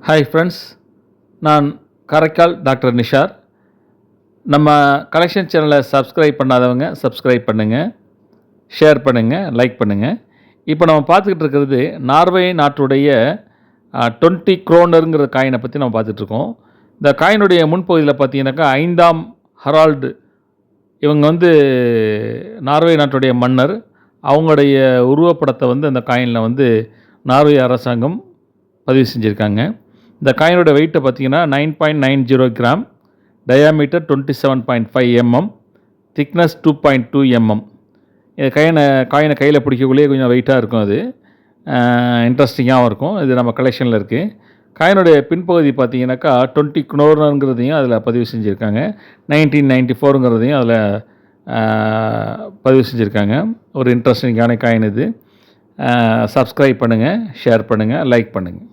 Hi friends, நான் Karaikal doctor Nishar. நம்ம collection சேனலை சப்ஸ்கிரைப் பண்ணாதவங்க சப்ஸ்கிரைப் பண்ணுங்கள், ஷேர் பண்ணுங்கள், லைக் பண்ணுங்கள். இப்போ நம்ம பார்த்துக்கிட்டு இருக்கிறது நார்வே நாட்டுடைய 20 குரோனருங்கிற காயினை பற்றி நம்ம பார்த்துட்ருக்கோம். இந்த காயினுடைய முன்பகுதியில் பார்த்தீங்கன்னாக்கா 5ஆம் ஹரால்டு இவங்க நார்வே நாட்டுடைய மன்னர். அவங்களுடைய உருவப்படத்தை அந்த காயினில் நார்வே அரசாங்கம் பதிவு செஞ்சுருக்காங்க. இந்த காயினோட வெயிட்டை பார்த்தீங்கன்னா 9.90 gram, diameter 27.5 mm, thickness 2.2 mm. இது காயினை கையில் பிடிக்கக்குள்ளேயே கொஞ்சம் வெயிட்டாக இருக்கும். அது இன்ட்ரெஸ்டிங்காகவும் இருக்கும். இது நம்ம கலெக்ஷனில் இருக்குது. காயினுடைய பின்பகுதி பார்த்தீங்கன்னாக்கா 20 குரோனருங்கிறதையும் அதில் பதிவு செஞ்சுருக்காங்க. 1994ங்கிறதையும் அதில் பதிவு செஞ்சுருக்காங்க. ஒரு இன்ட்ரெஸ்டிங்கான காயின் இது. சப்ஸ்கிரைப் பண்ணுங்கள், ஷேர் பண்ணுங்கள், லைக் பண்ணுங்கள்.